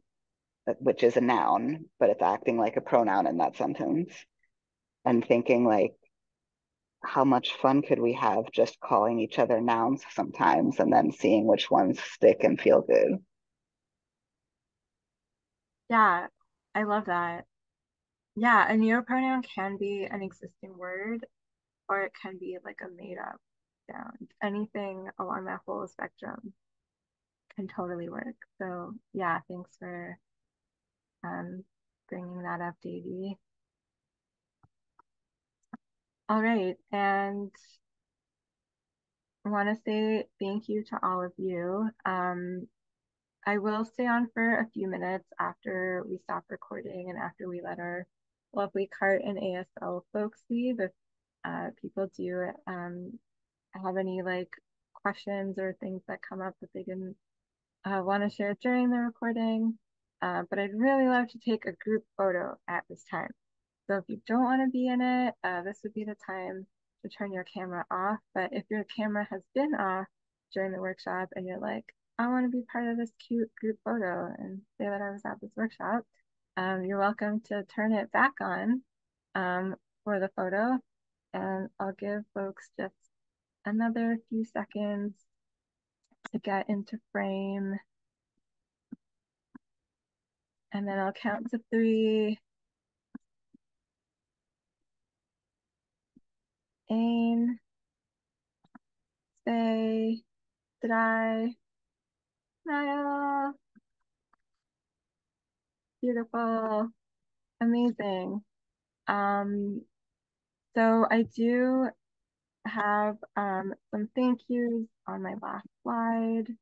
which is a noun, but it's acting like a pronoun in that sentence. And thinking like, how much fun could we have just calling each other nouns sometimes and then seeing which ones stick and feel good. Yeah, I love that. Yeah, a neopronoun can be an existing word, or it can be like a made up sound. Anything along that whole spectrum can totally work. So yeah, thanks for bringing that up, Davey. All right, and I want to say thank you to all of you. I will stay on for a few minutes after we stop recording and after we let our lovely CART and ASL folks leave. If people do have any like questions or things that come up that they didn't want to share during the recording, but I'd really love to take a group photo at this time. So if you don't want to be in it, this would be the time to turn your camera off. But if your camera has been off during the workshop and you're like, I want to be part of this cute group photo and say that I was at this workshop, you're welcome to turn it back on for the photo. And I'll give folks just another few seconds to get into frame. And then I'll count to 3. Aim, say, try, smile. Beautiful, amazing. So I do have some thank yous on my last slide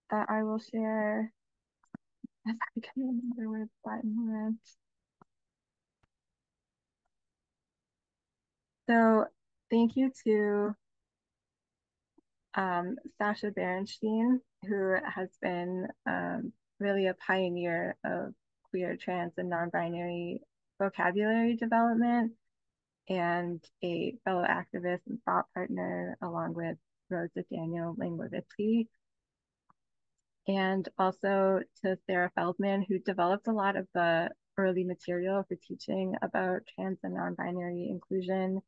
that I will share. If I can remember where the button went. So thank you to Sasha Berenstein, who has been really a pioneer of queer, trans, and non-binary vocabulary development, and a fellow activist and thought partner along with Rosa Daniel Langlovitsky. And also to Sarah Feldman, who developed a lot of the early material for teaching about trans and non-binary inclusion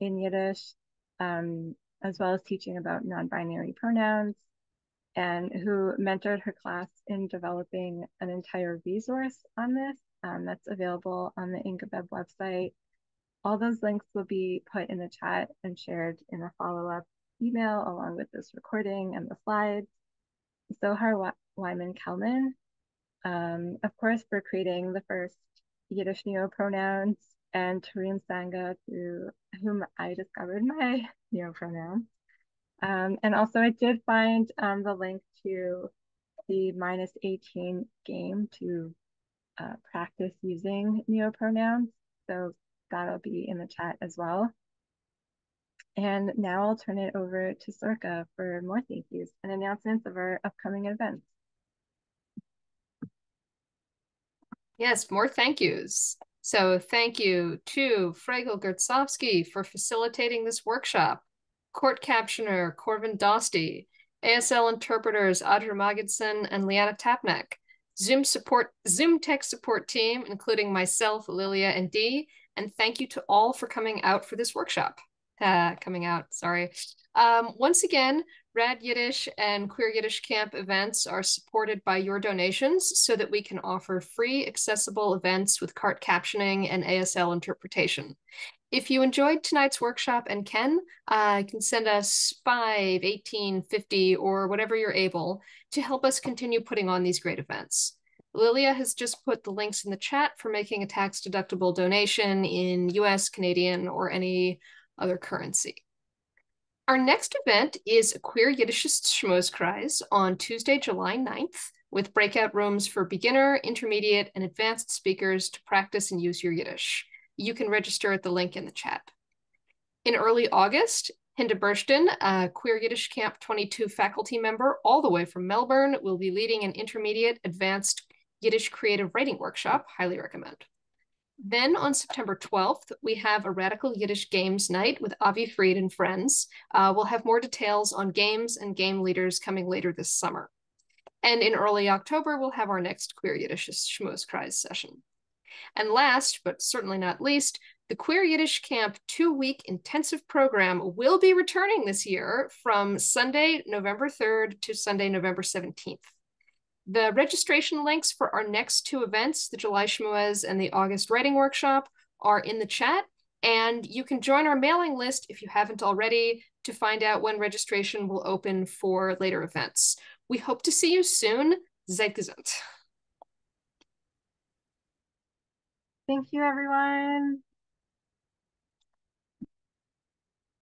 in Yiddish, as well as teaching about non-binary pronouns, and who mentored her class in developing an entire resource on this that's available on the INCABEB website. All those links will be put in the chat and shared in a follow-up email along with this recording and the slides. Zohar Wyman-Kelman, of course, for creating the first Yiddish neopronouns, and Tarun Sangha, through whom I discovered my neopronouns. And also I did find the link to the -18 game to practice using neopronouns. So that'll be in the chat as well. And now I'll turn it over to Sorka for more thank yous and announcements of our upcoming events. Yes, more thank yous. So thank you to Fregel Gertsovsky for facilitating this workshop, court captioner Corvin Dosty, ASL interpreters Audra Magidson and Liana Tapnek, Zoom tech support team, including myself, Lilia, and Dee, and thank you to all for coming out for this workshop. Once again, Rad Yiddish and Queer Yiddish Camp events are supported by your donations so that we can offer free, accessible events with CART captioning and ASL interpretation. If you enjoyed tonight's workshop and can send us $5, $18, $50, or whatever you're able to help us continue putting on these great events. Lilia has just put the links in the chat for making a tax-deductible donation in US, Canadian, or any other currency. Our next event is a Queer Yiddishists Schmoeskreis on Tuesday, July 9th, with breakout rooms for beginner, intermediate, and advanced speakers to practice and use your Yiddish. You can register at the link in the chat. In early August, Hinda Burshton, a Queer Yiddish Camp 22 faculty member all the way from Melbourne, will be leading an intermediate advanced Yiddish creative writing workshop. Highly recommend. Then on September 12th, we have a Radical Yiddish Games Night with Avi Fried and friends. We'll have more details on games and game leaders coming later this summer. And in early October, we'll have our next Queer Yiddish Schmoeskreis session. And last, but certainly not least, The Queer Yiddish Camp 2-week intensive program will be returning this year from Sunday, November 3rd to Sunday, November 17th. The registration links for our next two events, the July Shmuez and the August Writing Workshop, are in the chat, and you can join our mailing list if you haven't already to find out when registration will open for later events. We hope to see you soon. Seid gesund. Thank you, everyone.